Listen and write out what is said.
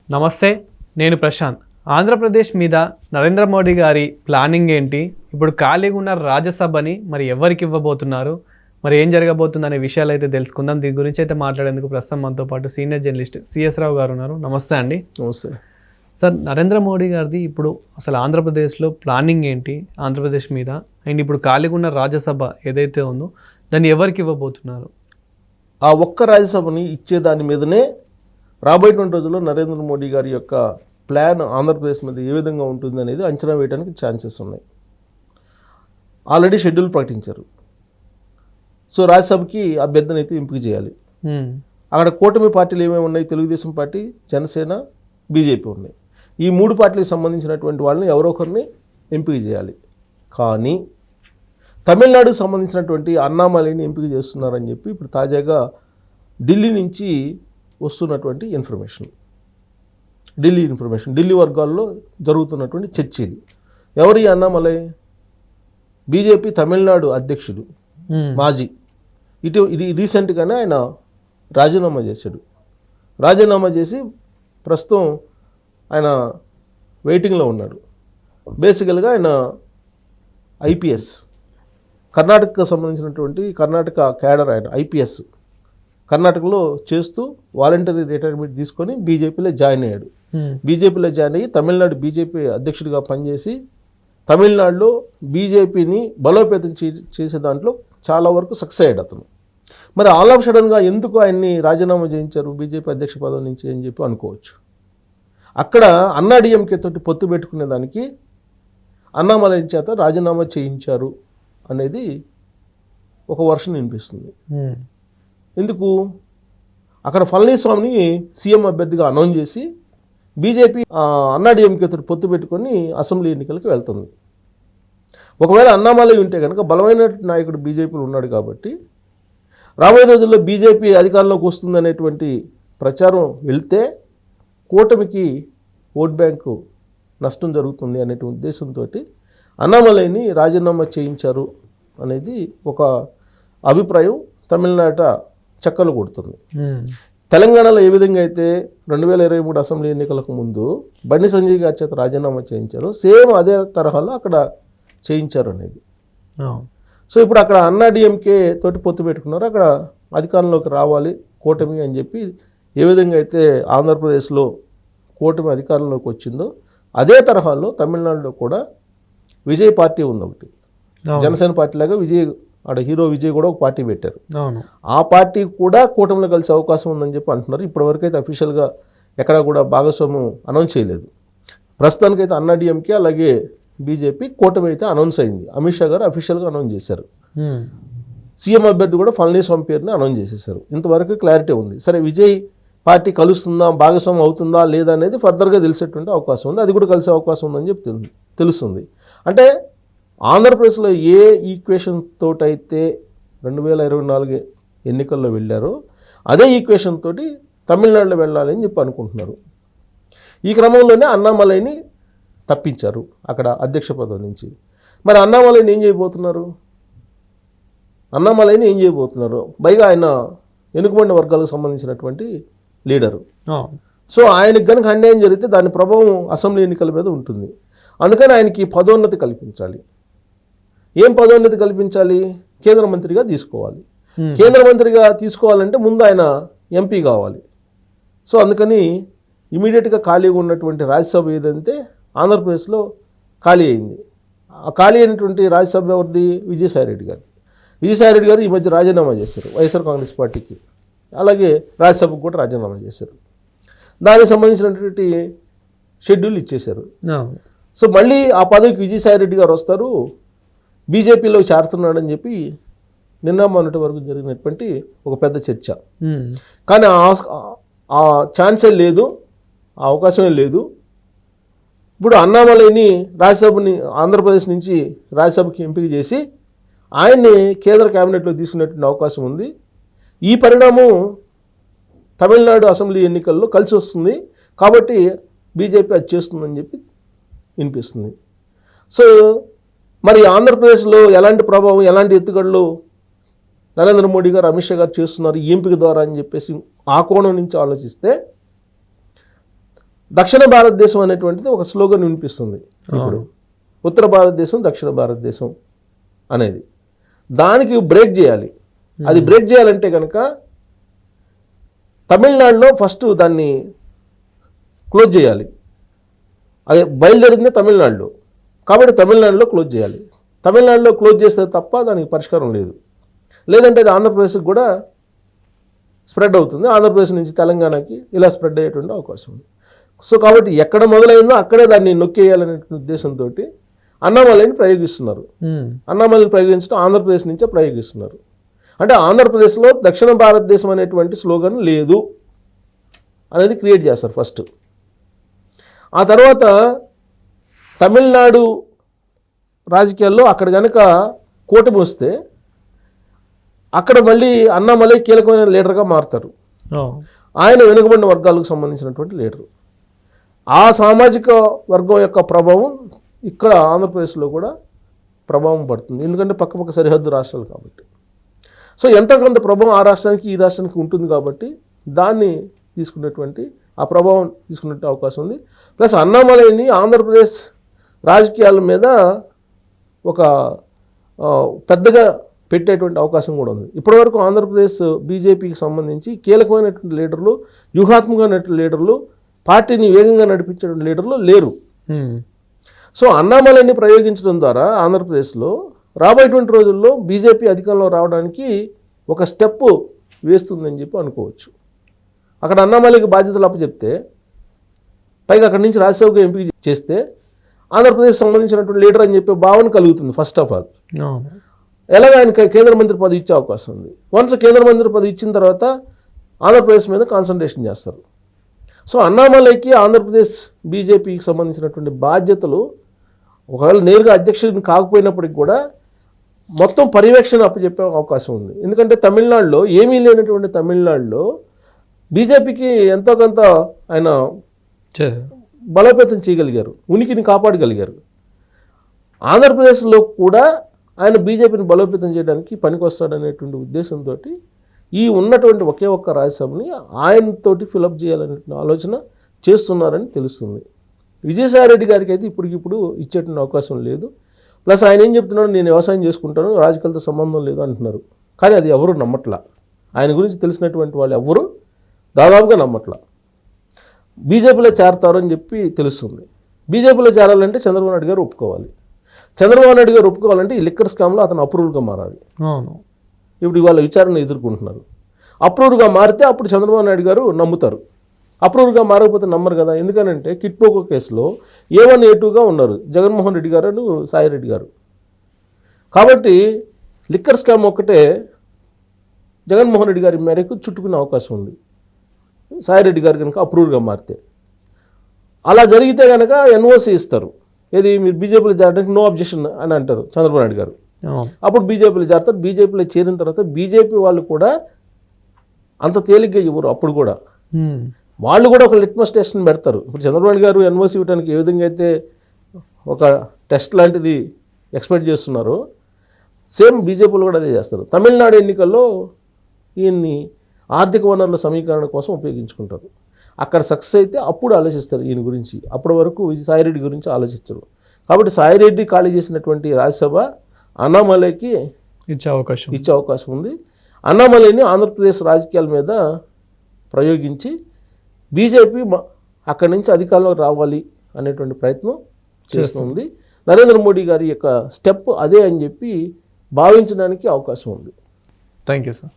నమస్తే, నేను ప్రశాంత్. ఆంధ్రప్రదేశ్ మీద నరేంద్ర మోడీ గారి ప్లానింగ్ ఏంటి? ఇప్పుడు ఖాళీగా ఉన్న రాజ్యసభని మరి ఎవరికి ఇవ్వబోతున్నారు? మరి ఏం జరగబోతుంది అనే విషయాలు అయితే తెలుసుకుందాం. దీని గురించి అయితే మాట్లాడేందుకు ప్రస్తుతం మనతో పాటు సీనియర్ జర్నలిస్ట్ సిఎస్ రావు గారు ఉన్నారు. నమస్తే అండి. నమస్తే సార్, నరేంద్ర మోడీ గారిది ఇప్పుడు అసలు ఆంధ్రప్రదేశ్లో ప్లానింగ్ ఏంటి ఆంధ్రప్రదేశ్ మీద? అండ్ ఇప్పుడు ఖాళీగా ఉన్న రాజ్యసభ ఏదైతే ఉందో దాన్ని ఎవరికి ఇవ్వబోతున్నారు? ఆ ఒక్క రాజ్యసభని ఇచ్చే దాని మీదనే రాబోయేటువంటి రోజుల్లో నరేంద్ర మోడీ గారి యొక్క ప్లాన్ ఆంధ్రప్రదేశ్ మీద ఏ విధంగా ఉంటుంది అనేది అంచనా వేయడానికి ఛాన్సెస్ ఉన్నాయి. ఆల్రెడీ షెడ్యూల్ ప్రకటించారు. సో రాజ్యసభకి అభ్యర్థిని అయితే ఎంపిక చేయాలి. అక్కడ కూటమి పార్టీలు ఏమేమి ఉన్నాయి? తెలుగుదేశం పార్టీ, జనసేన, బీజేపీ ఉన్నాయి. ఈ మూడు పార్టీలకు సంబంధించినటువంటి వాళ్ళని ఎవరో ఒకరిని ఎంపిక చేయాలి. కానీ తమిళనాడుకు సంబంధించినటువంటి అన్నామలైని ఎంపిక చేస్తున్నారని చెప్పి ఇప్పుడు తాజాగా ఢిల్లీ నుంచి వస్తున్నటువంటి ఇన్ఫర్మేషన్, ఢిల్లీ వర్గాల్లో జరుగుతున్నటువంటి చర్చ ఇది. ఎవరు ఈ అన్నామలై? బీజేపీ తమిళనాడు అధ్యక్షుడు, మాజీ. ఇది రీసెంట్గానే ఆయన రాజీనామా చేశాడు. రాజీనామా చేసి ప్రస్తుతం ఆయన వెయిటింగ్లో ఉన్నాడు. బేసికల్గా ఆయన ఐపీఎస్, కర్ణాటకకు సంబంధించినటువంటి కర్ణాటక క్యాడర్, ఆయన ఐపీఎస్ కర్ణాటకలో చేస్తూ వాలంటరీ రిటైర్మెంట్ తీసుకొని బీజేపీలో జాయిన్ అయ్యాడు. బీజేపీలో జాయిన్ అయ్యి తమిళనాడు బీజేపీ అధ్యక్షుడిగా పనిచేసి తమిళనాడులో బీజేపీని బలోపేతం చేసే దాంట్లో చాలా వరకు సక్సెస్ అయ్యాడు అతను. మరి ఆల్ ఆఫ్ సడన్గా ఎందుకు ఆయన్ని రాజీనామా చేయించారు బీజేపీ అధ్యక్ష పదవి నుంచి అని చెప్పి అనుకోవచ్చు. అక్కడ అన్నాడీఎంకే తోటి పొత్తు పెట్టుకునే దానికి అన్నామలై చేత రాజీనామా చేయించారు అనేది ఒక వర్షన్ వినిపిస్తుంది. ఎందుకు? అక్కడ పళనిస్వామిని సీఎం అభ్యర్థిగా అనౌన్స్ చేసి బీజేపీ అన్నాడీఎంకే తోటి పొత్తు పెట్టుకొని అసెంబ్లీ ఎన్నికలకు వెళ్తుంది. ఒకవేళ అన్నామలై ఉంటే కనుక బలమైన నాయకుడు బీజేపీలో ఉన్నాడు కాబట్టి రాబోయే రోజుల్లో బీజేపీ అధికారంలోకి వస్తుందనేటువంటి ప్రచారం వెళ్తే కూటమికి ఓట్ బ్యాంకు నష్టం జరుగుతుంది అనే ఉద్దేశంతో అన్నామలైని రాజీనామా చేయించారు అనేది ఒక అభిప్రాయం తమిళనాట చక్కలు కొడుతుంది. తెలంగాణలో ఏ విధంగా అయితే 2023 అసెంబ్లీ ఎన్నికలకు ముందు బండి సంజయ్ గారి చేత రాజీనామా చేయించారు, సేమ్ అదే తరహాలో అక్కడ చేయించారు అనేది. సో ఇప్పుడు అక్కడ అన్నాడీఎంకే తోటి పొత్తు పెట్టుకున్నారు. అక్కడ అధికారంలోకి రావాలి కూటమి అని చెప్పి ఏ విధంగా అయితే ఆంధ్రప్రదేశ్లో కూటమి అధికారంలోకి వచ్చిందో అదే తరహాలో తమిళనాడులో కూడా విజయ్ పార్టీ ఉంది ఒకటి. జనసేన పార్టీ లాగా ఆడ హీరో విజయ్ కూడా ఒక పార్టీ పెట్టారు. ఆ పార్టీ కూడా కూటమిలో కలిసే అవకాశం ఉందని చెప్పి అంటున్నారు. ఇప్పటివరకు అయితే అఫీషియల్గా ఎక్కడ కూడా భాగస్వామ్యం అనౌన్స్ చేయలేదు. ప్రస్తుతానికైతే అన్నాడీఎంకే అలాగే బీజేపీ కూటమి అయితే అనౌన్స్ అయింది. అమిత్ షా గారు అఫీషియల్గా అనౌన్స్ చేశారు. సీఎం అభ్యర్థి కూడా పళనిస్వామి పేరుని అనౌన్స్ చేసేసారు. ఇంతవరకు క్లారిటీ ఉంది. సరే, విజయ్ పార్టీ కలుస్తుందా, భాగస్వామ్యం అవుతుందా లేదా అనేది ఫర్దర్గా తెలిసేటువంటి అవకాశం ఉంది. అది కూడా కలిసే అవకాశం ఉందని చెప్పి తెలుస్తుంది. అంటే ఆంధ్రప్రదేశ్లో ఏ ఈక్వేషన్ తోటైతే 2024 ఎన్నికల్లో వెళ్ళారో అదే ఈక్వేషన్ తోటి తమిళనాడులో వెళ్ళాలని చెప్పి అనుకుంటున్నారు. ఈ క్రమంలోనే అన్నామలైని తప్పించారు అక్కడ అధ్యక్ష పదవి నుంచి. మరి అన్నామలైని ఏం చేయబోతున్నారు? పైగా ఆయన వెనుకబడిన వర్గాలకు సంబంధించినటువంటి లీడరు. సో ఆయనకు కనుక అన్యాయం జరిగితే దాని ప్రభావం అసెంబ్లీ ఎన్నికల మీద ఉంటుంది. అందుకని ఆయనకి పదోన్నతి కల్పించాలి. ఏం పదోన్నతి కల్పించాలి? కేంద్ర మంత్రిగా తీసుకోవాలి. కేంద్ర మంత్రిగా తీసుకోవాలంటే ముందు ఆయన ఎంపీ కావాలి. సో అందుకని ఇమీడియట్గా ఖాళీగా ఉన్నటువంటి రాజ్యసభ ఏదంటే ఆంధ్రప్రదేశ్లో ఖాళీ అయింది. ఆ ఖాళీ అయినటువంటి రాజ్యసభ ఎవరిది? విజయసాయిరెడ్డి గారు ఈ మధ్య రాజీనామా చేశారు వైఎస్ఆర్ కాంగ్రెస్ పార్టీకి. అలాగే రాజ్యసభకు కూడా రాజీనామా చేశారు. దానికి సంబంధించినటువంటి షెడ్యూల్ ఇచ్చేశారు. సో మళ్ళీ ఆ పదవికి విజయసాయిరెడ్డి గారు వస్తారు, బీజేపీలో చేరుతున్నాడని చెప్పి నిన్న మొన్నటి వరకు జరిగినటువంటి ఒక పెద్ద చర్చ. కానీ ఆ ఛాన్సే లేదు, ఆ అవకాశమే లేదు. ఇప్పుడు అన్నామలైని రాజ్యసభని ఆంధ్రప్రదేశ్ నుంచి రాజ్యసభకి ఎంపిక చేసి ఆయన్ని కేంద్ర క్యాబినెట్లో తీసుకునేటువంటి అవకాశం ఉంది. ఈ పరిణామం తమిళనాడు అసెంబ్లీ ఎన్నికల్లో కలిసి వస్తుంది కాబట్టి బీజేపీ అది చేస్తుందని చెప్పి వినిపిస్తుంది. సో మరి ఆంధ్రప్రదేశ్లో ఎలాంటి ప్రభావం, ఎలాంటి ఎత్తుగడలు నరేంద్ర మోడీ గారు, అమిత్ షా గారు చేస్తున్నారు ఈ ఎంపిక ద్వారా అని చెప్పేసి ఆ కోణం నుంచి ఆలోచిస్తే దక్షిణ భారతదేశం అనేటువంటిది ఒక స్లోగన్ వినిపిస్తుంది ఇప్పుడు. ఉత్తర భారతదేశం, దక్షిణ భారతదేశం అనేది దానికి బ్రేక్ చేయాలి. అది బ్రేక్ చేయాలంటే కనుక తమిళనాడులో ఫస్ట్ దాన్ని క్లోజ్ చేయాలి. అది బయలుదేరింది తమిళనాడులో, కాబట్టి తమిళనాడులో క్లోజ్ చేయాలి. తమిళనాడులో క్లోజ్ చేస్తే తప్ప దానికి పరిష్కారం లేదు. లేదంటే అది ఆంధ్రప్రదేశ్కి కూడా స్ప్రెడ్ అవుతుంది. ఆంధ్రప్రదేశ్ నుంచి తెలంగాణకి ఇలా స్ప్రెడ్ అయ్యేటువంటి అవకాశం ఉంది. సో కాబట్టి ఎక్కడ మొదలైందో అక్కడే దాన్ని నొక్కేయాలనే ఉద్దేశంతో అన్నామలైని ప్రయోగిస్తున్నారు. అన్నామలైని ప్రయోగించడం ఆంధ్రప్రదేశ్ నుంచే ప్రయోగిస్తున్నారు. అంటే ఆంధ్రప్రదేశ్లో దక్షిణ భారతదేశం అనేటువంటి స్లోగన్ లేదు అనేది క్రియేట్ చేస్తారు ఫస్ట్. ఆ తర్వాత తమిళనాడు రాజకీయాల్లో అక్కడ కనుక కూటమి వస్తే అక్కడ మళ్ళీ అన్నామలై కీలకమైన లీడర్గా మారుతారు. ఆయన వెనుకబడిన వర్గాలకు సంబంధించినటువంటి లీడరు. ఆ సామాజిక వర్గం యొక్క ప్రభావం ఇక్కడ ఆంధ్రప్రదేశ్లో కూడా ప్రభావం పడుతుంది. ఎందుకంటే పక్కపక్క సరిహద్దు రాష్ట్రాలు కాబట్టి. సో ఎంతో కొంత ప్రభావం ఆ రాష్ట్రానికి ఈ రాష్ట్రానికి ఉంటుంది కాబట్టి దాన్ని తీసుకునేటువంటి ఆ ప్రభావం తీసుకునే అవకాశం ఉంది. ప్లస్ అన్నామలైని ఆంధ్రప్రదేశ్ రాజకీయాల మీద ఒక పెద్దగా పెట్టేటువంటి అవకాశం కూడా ఉంది. ఇప్పటివరకు ఆంధ్రప్రదేశ్ బీజేపీకి సంబంధించి కీలకమైనటువంటి లీడర్లు, వ్యూహాత్మకమైనటువంటి లీడర్లు, పార్టీని వేగంగా నడిపించేటువంటి లీడర్లు లేరు. సో అన్నామలైని ప్రయోగించడం ద్వారా ఆంధ్రప్రదేశ్లో రాబోయేటువంటి రోజుల్లో బీజేపీ అధికారంలో రావడానికి ఒక స్టెప్ వేస్తుందని చెప్పి అనుకోవచ్చు. అక్కడ అన్నామలైకి బాధ్యతలు అప్పచెప్తే, పైగా అక్కడి నుంచి రాజ్యసభకు ఎంపిక చేస్తే ఆంధ్రప్రదేశ్ సంబంధించినటువంటి లీడర్ అని చెప్పే భావన కలుగుతుంది ఫస్ట్ ఆఫ్ ఆల్. ఎలాగ ఆయన కేంద్ర మంత్రి పదవి ఇచ్చే అవకాశం ఉంది. వన్స్ కేంద్ర మంత్రి పదవి ఇచ్చిన తర్వాత ఆంధ్రప్రదేశ్ మీద కాన్సన్ట్రేషన్ చేస్తారు. సో అన్నామలైకి ఆంధ్రప్రదేశ్ బీజేపీకి సంబంధించినటువంటి బాధ్యతలు ఒకవేళ నేరుగా అధ్యక్షుడిని కాకపోయినప్పటికి కూడా మొత్తం పర్యవేక్షణ అప్పచెప్పే అవకాశం ఉంది. ఎందుకంటే తమిళనాడులో ఏమీ లేనటువంటి తమిళనాడులో బీజేపీకి ఎంతో కొంత ఆయన బలోపేతం చేయగలిగారు, ఉనికిని కాపాడగలిగారు. ఆంధ్రప్రదేశ్లో కూడా ఆయన బీజేపీని బలోపేతం చేయడానికి పనికొస్తాడనేటువంటి ఉద్దేశంతో ఈ ఉన్నటువంటి ఒకే ఒక్క రాజ్యసభని ఆయనతోటి ఫిలప్ చేయాలనే ఆలోచన చేస్తున్నారని తెలుస్తుంది. విజయసాయిరెడ్డి గారికి అయితే ఇప్పటికిప్పుడు ఇచ్చేటువంటి అవకాశం లేదు. ప్లస్ ఆయన ఏం చెప్తున్నాడు, నేను వ్యవసాయం చేసుకుంటాను, రాజకీయాలతో సంబంధం లేదు అంటున్నారు. కానీ అది ఎవరు నమ్మట్లా. ఆయన గురించి తెలిసినటువంటి వాళ్ళు ఎవరు దాదాపుగా నమ్మట్లా. బీజేపీలో చేరతారు అని చెప్పి తెలుస్తుంది. బీజేపీలో చేరాలంటే చంద్రబాబు నాయుడు గారు ఒప్పుకోవాలి. చంద్రబాబు నాయుడు గారు ఒప్పుకోవాలంటే ఈ లిక్కర్ స్కామ్లో అతను అప్రూవల్గా మారాలి. ఇప్పుడు ఇవాళ విచారణ ఎదుర్కొంటున్నారు. అప్రూవ్గా మారితే అప్పుడు చంద్రబాబు నాయుడు గారు నమ్ముతారు. అప్రూవ్గా మారకపోతే నమ్మరు కదా. ఎందుకనంటే కిట్పోకో కేసులో A1 A2గా ఉన్నారు జగన్మోహన్ రెడ్డి గారు, సాయిరెడ్డి గారు. కాబట్టి లిక్కర్ స్కామ్ ఒక్కటే జగన్మోహన్ రెడ్డి గారి మేరకు చుట్టుకునే అవకాశం ఉంది సాయిరెడ్డి గారు కనుక అప్రూవ్గా మారితే. అలా జరిగితే కనుక ఎన్ఓసి ఇస్తారు. ఏది మీరు బీజేపీలో చేరడానికి నో అబ్జెక్షన్ అని అంటారు చంద్రబాబు నాయుడు గారు. అప్పుడు బీజేపీలో చేరతారు. బీజేపీలో చేరిన తర్వాత బీజేపీ వాళ్ళు కూడా అంత తేలిగ్గా ఇవ్వరు. అప్పుడు కూడా వాళ్ళు కూడా ఒక లిట్మస్ టెస్ట్ని పెడతారు. ఇప్పుడు చంద్రబాబు నాయుడు గారు ఎన్ఓసి ఇవ్వడానికి ఏ విధంగా అయితే ఒక టెస్ట్ లాంటిది ఎక్స్పెక్ట్ చేస్తున్నారో సేమ్ బీజేపీలో కూడా అదే చేస్తారు. తమిళనాడు ఎన్నికల్లో ఈయన్ని ఆర్థిక వనరుల సమీకరణ కోసం ఉపయోగించుకుంటారు. అక్కడ సక్సెస్ అయితే అప్పుడు ఆలోచిస్తారు ఈయన గురించి. అప్పటి వరకు సాయిరెడ్డి గురించి ఆలోచించరు. కాబట్టి సాయిరెడ్డి ఖాళీ చేసినటువంటి రాజ్యసభ అన్నామలైకి ఇచ్చే అవకాశం ఉంది. అన్నామలైని ఆంధ్రప్రదేశ్ రాజకీయాల మీద ప్రయోగించి బీజేపీ అక్కడి నుంచి అధికారంలో రావాలి అనేటువంటి ప్రయత్నం చేస్తుంది. నరేంద్ర మోడీ గారి యొక్క స్టెప్ అదే అని చెప్పి భావించడానికి అవకాశం ఉంది. Thank you sir.